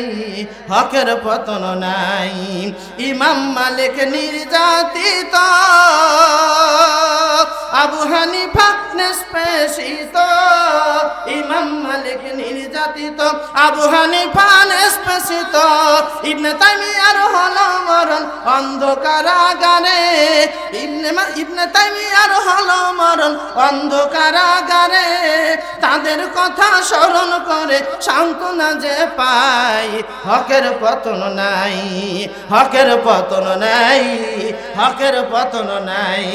হকের পতন নাই। ইমাম মালিক নির্যাতিত, আবু হানিফা নিষ্পেষিত। ইমাম মালিক নির্যাতিত, আবু হানিফা নিষ্পেষিত। ইবনে তাইমিয়ার হলো মরণ অন্ধকারাগারে। ইবনে তাইমিয়ার হলো মরণ অন্ধকারাগারে। তাদের কথা স্মরণ করে সান্ত্বনা যে পাই। হকের পতন নাই, হকের পতন নাই, হকের পতন নাই।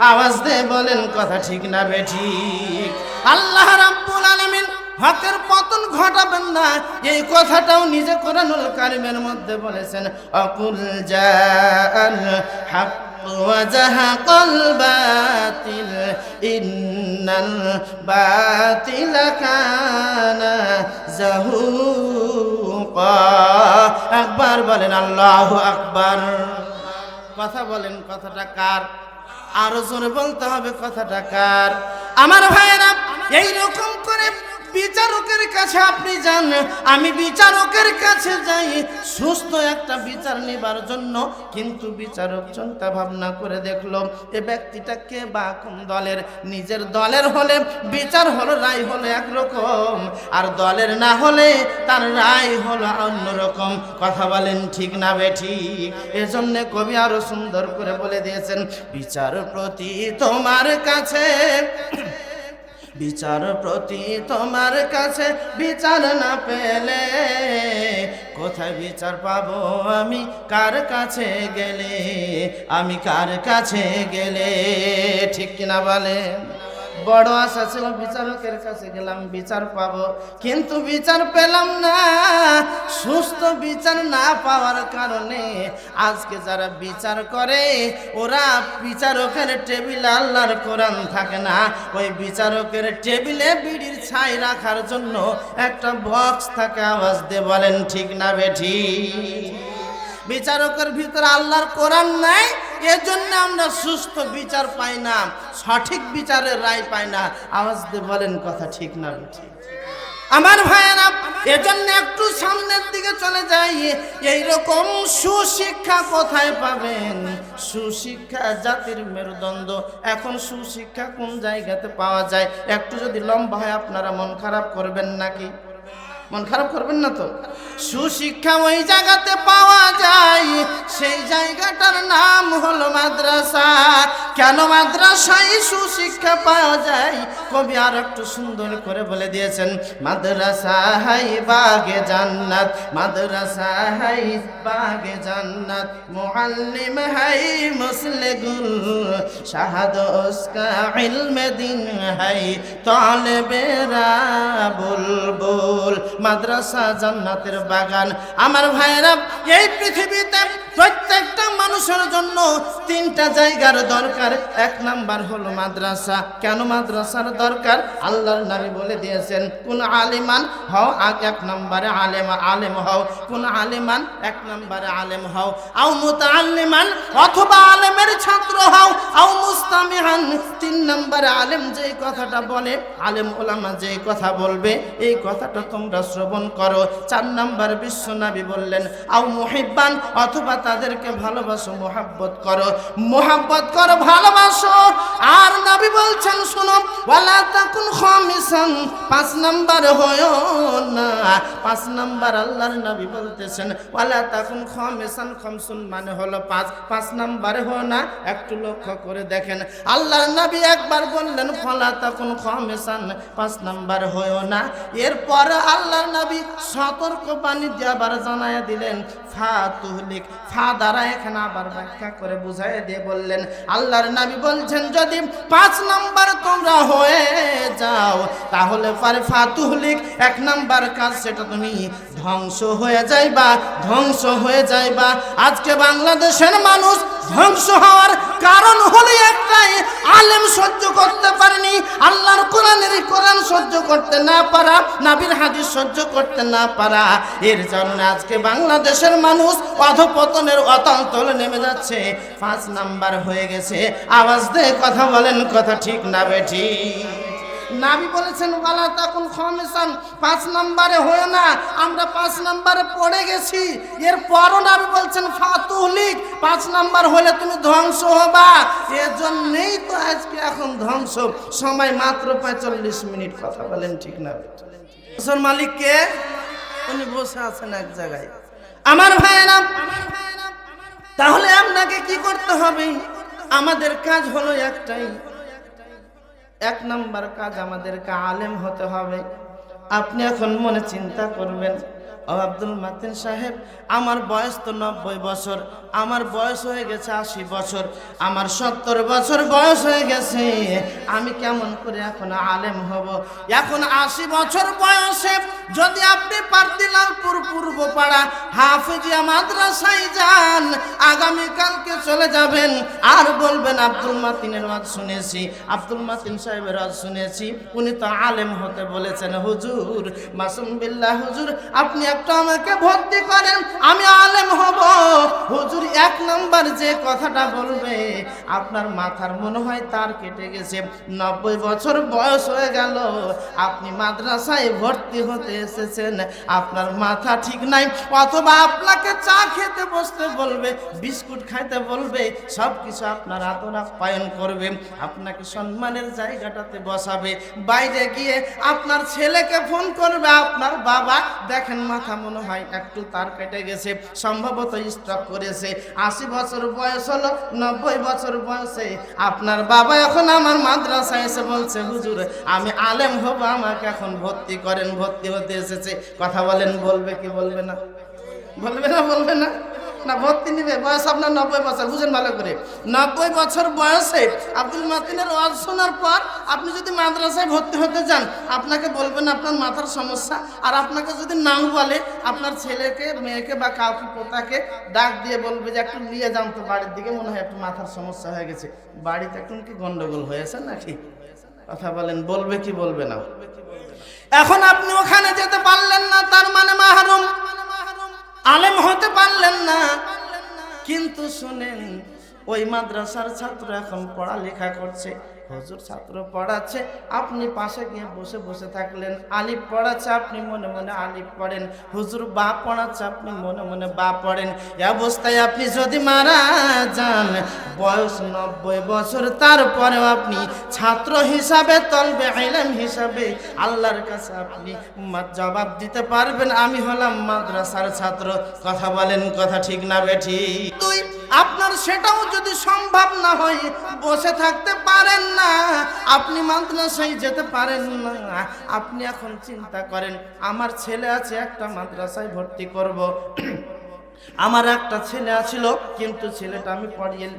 আওয়াজ দিয়ে বলেন কথা ঠিক না বেঠিক? আল্লাহ রাব্বুল আলামিন হকের পতন ঘটাবেন না, এই কথাটাও নিজে কোরআনুল কারীমের মধ্যে বলেছেন। আকুল জাআল হক ওয়া যাহাকাল বাতিল ইন্নাল বাতিলা কানা যাহুকা। একবার বলেন আল্লাহু আকবার। কথা বলেন, কথাটা কার? আরো জোরে বলতে হবে, কথাটা কার? আমার ভাইয়েরা, এইরকম করে বিচারকের কাছে আপনি যান, আমি বিচারকের কাছে যাই সুস্থ একটা বিচার নেবার জন্য। কিন্তু বিচারক চিন্তা ভাবনা করে দেখলো এ ব্যক্তিটা কে বা কোন দলের। নিজের দলের হলে বিচার হলো, রায় হলো একরকম, আর দলের না হলে তার রায় হলো অন্যরকম। কথা বলেন ঠিক না বেঠিক? এজন্য কবি আরো সুন্দর করে বলে দিয়েছেন, বিচারপতি তোমার কাছে, বিচারপতি তোমার কাছে বিচার না পেলে কোথায় বিচার পাবো আমি? কার কাছে গেলে, আমি কার কাছে গেলে? ঠিক কিনা বলেন? বড় আশা ছিল বিচারকের কাছে গেলাম বিচার পাবো, কিন্তু বিচার পেলাম না। সুস্থ বিচার না পাওয়ার কারণে আজকে যারা বিচার করে ওরা বিচারকের টেবিলে আল্লাহর কোরআন থাকে না, ওই বিচারকের টেবিলে বিড়ির ছাই রাখার জন্য একটা বক্স থাকে। আওয়াজ দিয়ে বলেন ঠিক না বেঠিক? বিচারকের ভিতরে আল্লাহর কোরআন নাই, এজন্য আমরা সুস্থ বিচার পাই না, সঠিক বিচারের রায় পাই না। আওয়াজ দিয়ে বলেন কথা ঠিক না বেঠিক? আমার ভাইয়েরা, এজন্য একটু সামনের দিকে চলে যাই। এইরকম সুশিক্ষা কোথায় পাবেন? সুশিক্ষা জাতির মেরুদণ্ড। এখন সুশিক্ষা কোন জায়গাতে পাওয়া যায়? একটু যদি লম্বা হয় আপনারা মন খারাপ করবেন নাকি? মন খারাপ করবেন না তো? সুশিক্ষা ওই জায়গাতে পাওয়া যায়, সেই জায়গাটার নাম হলো মাদ্রাসা। কেন মাদ্রাসায় সুশিক্ষা পাওয়া যায়? কবি আর একটু সুন্দর করে বলে দিয়েছেন, মাদ্রাসা হাই বাগে জান্নাত, মাদ্রাসা হাই বাগে জান্নাত, মুআল্লিম হাই মুসলে গুল, শাহাদ উসকা ইলমে দিন হাই, তালেবেরা বুলবুল। মাদ্রাসা জান্নাতের বাগান। আমার ভাইয়েরা, এই পৃথিবীতে প্রত্যেকটা মানুষের জন্য তিনটা জায়গার দরকার। এক নাম্বার হলো মাদ্রাসা। কেন মাদ্রাসার দরকার? আল্লাহর নবী বলে দিয়েছেন, কোন আলিমান হও, এক নম্বরে আলেম হও। কোন আলিমান? এক নম্বরে আলেম হও। আও মুতাআল্লিমান, অথবা আলেমের ছাত্র হও। আও মুস্তামিহান, তিন নম্বরে আলেম যেই কথাটা বলে, আলেম ওলামা যেই কথা বলবে, এই কথাটা তোমরা শ্রবণ করো। চার নম্বর বিশ্ব নবী বললেন, আও মুহিব্বান, অথবা তাদেরকে ভালোবাসো, মোহাব্বত করো, মোহাব্বত করো, ভালোবাসো। আর নবী বলছেন, শুনো, ওয়ালা তাকুন খামিসান, পাঁচ নাম্বার হয়ো না। পাঁচ নাম্বার আল্লাহর নবী বলতেছেন, ওয়ালা তাকুন খামিসান, খামসুন মানে হলো পাঁচ, পাঁচ নাম্বারে হো না। একটু লক্ষ্য করে দেখেন, গেলেন। আল্লাহর নবী একবার বললেন ফালা তাকুন খামিসান, 5 নাম্বার হয়ো না। এরপর আল্লাহর নবী সতর্ক বাণী দিয়ে আবার জানায়া দিলেন ফাতুহলিক, ফা দ্বারা এখানে আবার ব্যাখ্যা করে বুঝাইয়া দিয়ে বললেন আল্লাহর নবী বলছেন যদি 5 নাম্বার তোমরা হয়ে যাও তাহলে পরে ফাতুহলিক 1 নাম্বার কাজ সেটা তুমি ধ্বংস হয়ে যাইবা, ধ্বংস হয়ে যাইবা। আজকে বাংলাদেশের মানুষ ধ্বংস হওয়ার কারণ হলো একটাই, আলেম সহ্য করতে পারেনি, আল্লাহর কোরআনের কোরআন সহ্য করতে না পারা, নবীর হাদিস সহ্য করতে না পারা। এর জন্য আজকে বাংলাদেশের মানুষ অধপতনের অতল তলে নেমে যাচ্ছে। 5 নাম্বার হয়ে গেছে। আওয়াজ দিয়ে কথা বলেন, কথা ঠিক না বেঠিক? নবী বলেছেন ওয়ালা তাকুন খামিসান, 5 নম্বরে হয় না। আমরা 5 নম্বরে পড়ে গেছি। এরপরও নবী বলছেন ফাতুহলিক, 5 নাম্বার হলে তুমি ধ্বংস হবা। এজন্যই তো আজকে এখন ধ্বংস। সময় মাত্র 45 মিনিট। কথা বলেন ঠিক না? আসল মালিক কে? উনি বসে আছেন এক জায়গায়। আমার ভাইয়েরা, তাহলে আপনাকে কি করতে হবে? আমাদের কাজ হলো একটাই, 1 নাম্বার কাজ আমাদেরকে আলেম হতে হবে। আপনি এখন মনে চিন্তা করবেন ও আব্দুল মাতিন সাহেব, আমার বয়স তো 90 বছর, আমার বয়স হয়ে গেছে 80 বছর, আমার 70 বছর বয়স হয়ে গেছে, আমি কেমন করে এখন আলেম হব? এখন 80 বছর বয়সে যদি আপনি পার্তিলালপুর পূর্বপাড়া হাফেজিয়া মাদ্রাসায় যান, আগামীকালকে চলে যাবেন আর বলবেন আব্দুল মাতিনের ওয়াজ শুনেছি, আব্দুল মাতিন সাহেবের ওয়াজ শুনেছি, উনি তো আলেম হতে বলেছেন। হুজুর মাসুম বিল্লাহ, হুজুর আপনি একটু আমাকে ভর্তি করেন, আমি আলেম হব। হুজুর 1 নাম্বার যে কথাটা বলবে আপনার মাথার মনে হয় তার কেটে গেছে। 90 বছর বয়স হয়ে গেল, আপনি মাদ্রাসায় ভর্তি হতে এসেছেন, আপনার মাথা ঠিক নাই। অথবা আপনাকে চা খেতে বসতে বলবে, বিস্কুট খাইতে বলবে, সব কিছু আপনার আদর আপ্যায়ন করবে, আপনাকে সম্মানের জায়গাটাতে বসাবে। বাইরে গিয়ে আপনার ছেলেকে ফোন করবে, আপনার বাবা দেখেন মাথা মনে হয় একটু তার কেটে গেছে, সম্ভবত স্ট্রোক করেছে, 80 বছর বয়স হলো, 90 বছর বয়সে আপনার বাবা এখন আমার মাদ্রাসায় এসে বলছে হুজুর আমি আলেম হব, আমাকে এখন ভর্তি করেন, ভর্তি হতে এসেছে। কথা বলেন, বলবে কি বলবে না? বলবে না? বলবে না? না ভর্তি নিবে। বয়স আপনার 90 বছর, বুঝেন ভালো করে। 90 বছর বয়সে আব্দুল মাতিনের ওয়াজ শোনার পর আপনি যদি মাদ্রাসায় ভর্তি হতে যান, আপনাকে বলবেন আপনার মাথার সমস্যা। আর আপনাকে যদি নাও বলে, আপনার ছেলেকে, মেয়েকে বা কাউকে, পোতাকে ডাক দিয়ে বলবে যে একটু নিয়ে যান তো বাড়ির দিকে, মনে হয় একটু মাথার সমস্যা হয়ে গেছে, বাড়িতে একটু কি গন্ডগোল হয়েছে নাকি? কথা বলেন, বলবে কি বলবে না? এখন আপনি ওখানে যেতে পারলেন না, তার মানে মাহরুম, আলেম হতে পারলেন না। কিন্তু শুনেন, ওই মাদ্রাসার ছাত্র এখন পড়ালেখা করছে, হুজুর ছাত্র পড়াচ্ছে, আপনি পাশে গিয়ে বসে বসে থাকলেন, আলিফ পড়াচ্ছে, আপনি মনে মনে আলিফ পড়েন, হুজুর বা পড়াচ্ছে, আপনি মনে মনে বা পড়েন। এই অবস্থায় আপনি যদি মারা যান, বয়স 90 বছর, তারপরেও আপনি ছাত্র হিসাবে, তলবে ইলম হিসাবে আল্লাহর কাছে আপনি জবাব দিতে পারবেন আমি হলাম মাদ্রাসার ছাত্র। কথা বলেন, কথা ঠিক না বেঠিক? আপনার সেটাও যদি সম্ভব না হয়, বসে থাকতে পারেন না, আপনি মাদ্রাসায় যেতে পারেন না, আপনি এখন চিন্তা করেন আমার ছেলে আছে, একটা মাদ্রাসায় ভর্তি করব। আমার একটা ছেলে আছিল, কিন্তু ছেলেটা আমি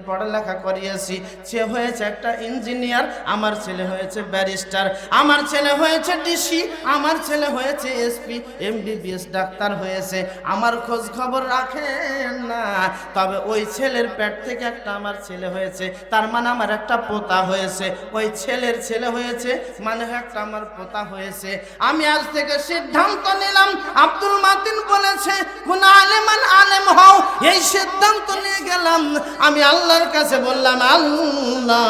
পড়ালেখা করিয়েছি, সে হয়েছে একটা ইঞ্জিনিয়ার, আমার ছেলে হয়েছে ব্যারিস্টার, আমার ছেলে হয়েছে ডিসি, আমার ছেলে হয়েছে এসপি, MBBS ডাক্তার হয়েছে, আমার খোঁজ খবর রাখেন না। তবে ওই ছেলের পেট থেকে একটা আমার ছেলে হয়েছে, তার মানে আমার একটা পোতা হয়েছে, ওই ছেলের ছেলে হয়েছে মানে একটা আমার পোতা হয়েছে। আমি আজ থেকে সিদ্ধান্ত নিলাম, আব্দুল মাতিন বলেছে কোন আলেমান আলেম হও, এই সিদ্ধান্ত নিয়ে গেলাম। আমি আল্লাহর কাছে বললাম, আল্লাহ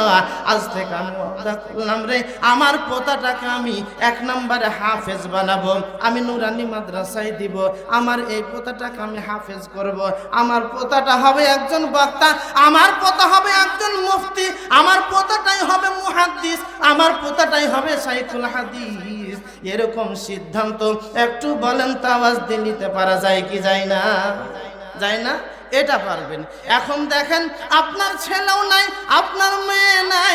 আজ থেকে আমি ওয়াদা করলাম রে, আমার পোতাটাকে আমি 1 নম্বরে হাফেজ বানাবো, আমি নুরানি মাদ্রাসায় দিব, আমার এই পোতাটাকে আমি হাফেজ করব, আমার পোতাটা হবে একজন বক্তা, আমার পোতা হবে একজন মুফতি, আমার পোতাটাই হবে মুহাদ্দিস, আমার পোতাটাই হবে শাইখুল হাদিস। এরকম সিদ্ধান্ত একটু বলেন তো আওয়াজ দিয়ে নিতে পারা যায় কি যায় না? যায় না? এটা পারবেন। এখন দেখেন আপনার ছেলেও নাই, আপনার মেয়ে নাই,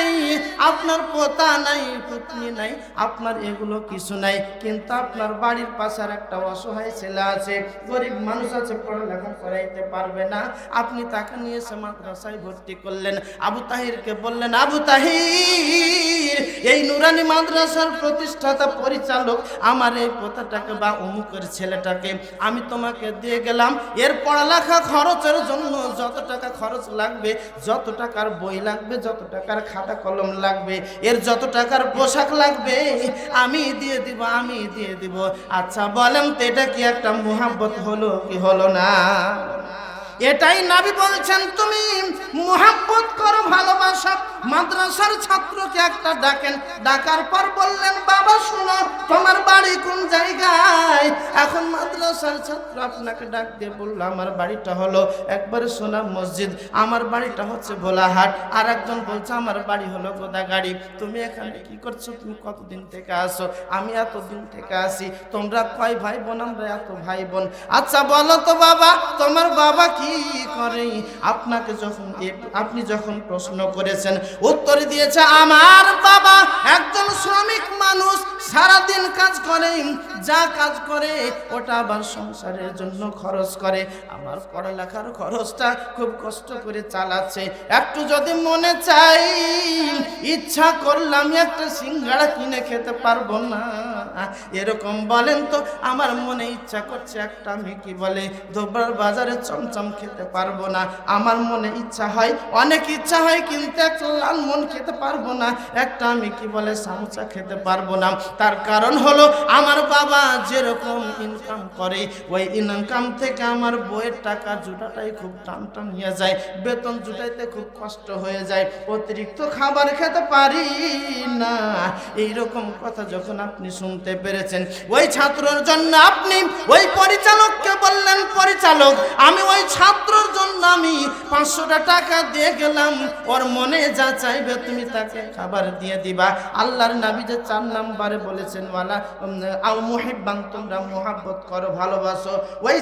আপনার পোতা নাই, পুতনি নাই, আপনার এগুলো কিছু নাই, কিন্তু আপনার বাড়ির পাশের একটা অসহায় ছেলে আছে, গরিব মানুষ আছে, পড়ালেখা করাইতে পারবে না, আপনি তাকে নিয়ে এসে মাদ্রাসায় ভর্তি করলেন। আবু তাহিরকে বললেন, আবু তাহির, এই নুরানি মাদ্রাসার প্রতিষ্ঠাতা পরিচালক আমার এই পোতাটাকে বা অমুকের ছেলেটাকে আমি তোমাকে দিয়ে গেলাম, এর পড়ালেখা খরচের জন্য যত টাকা খরচ লাগবে, যত টাকার বই লাগবে, যত টাকার খাতা কলম লাগবে, এর যত টাকার পোশাক লাগবে আমি দিয়ে দিব, আমি দিয়ে দিব। আচ্ছা বলেন তো এটা কি একটা মুহাব্বত হলো কি হলো না? এটাই নবী বলছেন, তুমি মুহাব্বত করো, ভালোবাসা। মাদ্রাসার ছাত্রকে একটা ডাকেন, ডাকার পর বললেন, বাবা শোনো, তোমার বাড়ি কোন জায়গায়? এখন মাদ্রাসার ছাত্র আপনাকে ডাক দিয়ে বলল, আমার বাড়িটা হলো একবারে সোনা মসজিদ, আমার বাড়িটা হচ্ছে ভোলাহাট। আর একজন বলছে, আমার বাড়ি হলো গোদাগাড়ি। তুমি এখানে কি করছো? তুমি কতদিন থেকে আসো? আমি এতদিন থেকে আসি। তোমরা কয় ভাই বোন? আমরা এত ভাই বোন। আচ্ছা বলো তো বাবা, তোমার বাবা কি করে? আপনি যখন প্রশ্ন করেছেন, উত্তর দিয়েছে, আমার বাবা একজন শ্রমিক মানুষ, সারাদিন কাজ করে, যা কাজ করে ওটা আবার সংসারের জন্য খরচ করে, আমার পড়ালেখার খরচটা খুব কষ্ট করে চালাচ্ছে। একটু যদি মনে চাই, ইচ্ছা করলাম একটা সিঙ্গাড়া কিনে খেতে পারবো না, এরকম বলেন তো? আমার মনে ইচ্ছা করছে একটা, আমি কি বলে ধোবড়ার বাজারে চমচম খেতে পারবো না, আমার মনে ইচ্ছা হয়, অনেক ইচ্ছা হয়, কিন্তু একটা লালমন খেতে পারবো না, একটা আমি কি বলে সামোসা খেতে পারবো না। তার কারণ হলো আমার বাবা যেরকম ইনকাম করে, ওই ইনকাম থেকে আমার বইয়ের টাকা জুটাটাই খুব টান নিয়ে যায়, বেতন জুটাইতে খুব কষ্ট হয়ে যায়, অতিরিক্ত খাবার খেতে পারি না। এইরকম কথা যখন আপনি শুনতে পেরেছেন, ওই ছাত্রর জন্য আপনি ওই পরিচালককে বললেন, পরিচালক আমি ওই ছাত্রর জন্য আমি 500 টাকা দিয়ে গেলাম, ওর মনে যা চাইবে তুমি তাকে খাবার দিয়ে দিবা। আল্লাহর নবী যে 4 নম্বরে বলেছেন, ওয়ালা আও মুহিব্বান, তোমরা মুহাব্বত করো, ভালোবাসো। ওই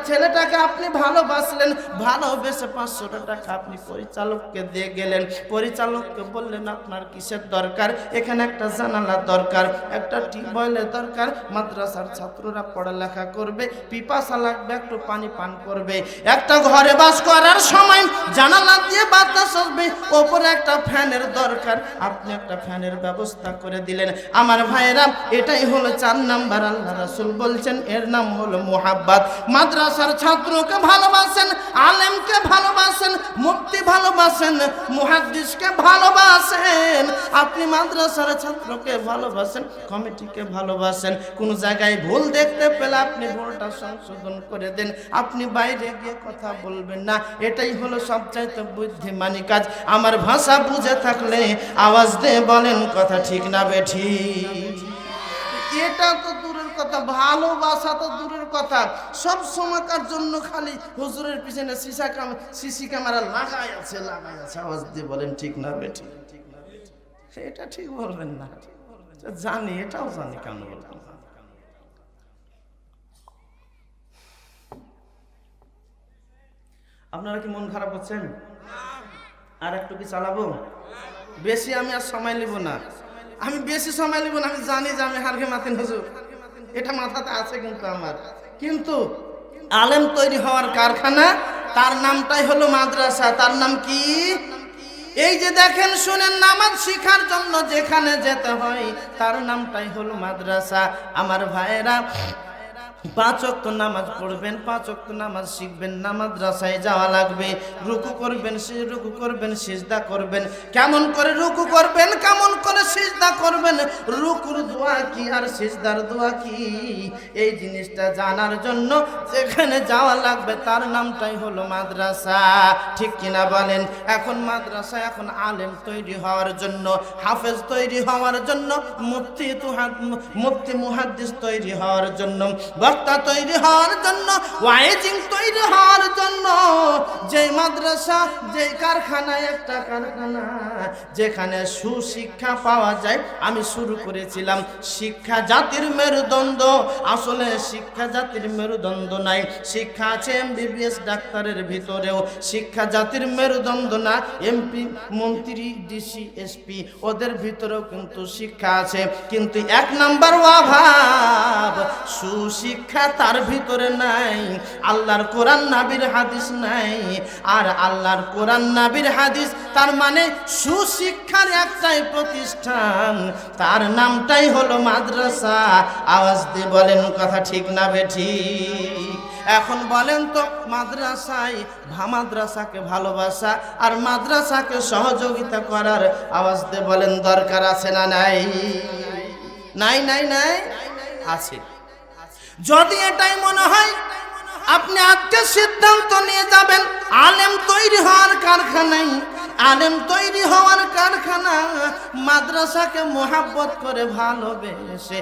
ছেলেটাকে আপনি ভালোবাসলেন, ভালোবেসে 500 টাকা আপনি পরিচালককে দিয়ে গেলেন। পরিচালককে বললেন, আপনার কিসের দরকার? এখানে একটা জানালা দরকার, একটা টিউবওয়েলের দরকার, মাদ্রাসার ছাত্ররা পড়ালেখা করবে, পিপাসা লাগবে, একটু পানি পান করবে, একটা ঘরে বাস করার সময় জানালা দিয়ে বাতাস আসবে, ওপরে একটা ফ্যানের দরকার, আপনি একটা ফ্যানের ব্যবস্থা করে দিলেন। আমার ভাইয়েরা, এটাই হলো 4 নাম্বার। আল্লাহ রাসূল বলছেন, এর নাম হলো মুহাব্বত। মাদ্রাসার ছাত্রকে ভালোবাসেন, আলেমকে ভালোবাসেন, মুফতি ভালোবাসেন, মুহাদ্দিসকে ভালোবাসেন। আপনি মাদ্রাসার ছাত্রকে ভালোবাসেন, কমিটিকে ভালোবাসেন, কোন জায়গায় ভুল দেখতে পেলে আপনি ভুলটা সংশোধন করে দেন, আপনি বাইরে গিয়ে কথা বলবেন না। এটাই হলো সবচাইতে বুদ্ধিমানী কাজ। আমার ভাষা বুঝে থাকলে আওয়াজ দিয়ে বলেন, কথা ঠিক না বেঠি? এটা তো দূরের কথা, ভালোবাসা তো দূরের কথা, সব সময়কার জন্য খালি হুজুরের পিছনে সিসি ক্যামেরা লাগাই আছে। আওয়াজ দিয়ে বলেন, ঠিক না বেঠি? এটা ঠিক বলবেন না, জানি, এটাও জানি, কেন বলবেন? আপনারা কি মন খারাপ হচ্ছেন? আর একটু কি চালাবো? বেশি আমি আর সময় নিব না, আমি বেশি সময় নিব না। আমি জানি যে আমি হারগে মাতেন হুজুর, এটা মাথাতে আছে কিন্তু আমার। কিন্তু আলেম তৈরি হওয়ার কারখানা, তার নামটাই হলো মাদ্রাসা। তার নাম কি? এই যে দেখেন, শুনেন, নামাজ শিখার জন্য যেখানে যেতে হয় তার নামটাই হলো মাদ্রাসা। আমার ভাইয়েরা, 5 ওয়াক্ত নামাজ পড়বেন, 5 ওয়াক্ত নামাজ শিখবেন না, মাদ্রাসায় যাওয়া লাগবে। রুকু করবেন, সিজদা করবেন। কেমন করে রুকু করবেন, কেমন করে সিজদা করবেন, রুকুর দোয়া কি আর সিজদার দোয়া কি, এই জিনিসটা জানার জন্য যেখানে যাওয়া লাগবে তার নামটাই হলো মাদ্রাসা। ঠিক কিনা বলেন? এখন মাদ্রাসা, এখন আলেম তৈরি হওয়ার জন্য, হাফেজ তৈরি হওয়ার জন্য, মুফতি মুহাদ্দিস তৈরি হওয়ার জন্য বক্তা তৈরি হওয়ার জন্য, ওয়াইজিং তৈরি হওয়ার জন্য, যেই মাদ্রাসা, যেই কারখানা, একটা কারখানা যেখানে সুশিক্ষা পাওয়া যায়। আমি শুরু করেছিলাম শিক্ষা জাতির মেরুদণ্ড। আসলে শিক্ষা জাতির মেরুদণ্ড নাই, শিক্ষা আছে এমবিবিএস ডাক্তারের ভিতরেও। শিক্ষা জাতির মেরুদণ্ড না, এমপি, মন্ত্রী, ডিসি, এসপি ওদের ভিতরেও কিন্তু শিক্ষা আছে, কিন্তু এক নাম্বার অভাব সুশিক্ষা তার ভিতরে নাই। আল্লাহর কোরআন নবীর হাদিস নাই। আর আল্লাহর কোরআন নবীর হাদিস তার মানে সুশিক্ষার একটাই প্রতিষ্ঠান, তার নামটাই হলো মাদ্রাসা। আওয়াজ দিয়ে বলেন কথা ঠিক না বেঠিক? এখন বলেন তো মাদ্রাসায় মাদ্রাসাকে ভালোবাসা আর মাদ্রাসাকে সহযোগিতা করার আওয়াজ দিয়ে বলেন দরকার আছে না নাই? নাই নাই নাই আছে। যদি এটাই মনে হয় আপনি আজকে সিদ্ধান্ত নিয়ে যাবেন আলেম তৈরি হওয়ার কারখানায়, আলেম তৈরি হওয়ার কারখানা, মাদ্রাসাকে মোহাব্বত করে ভালোবেসে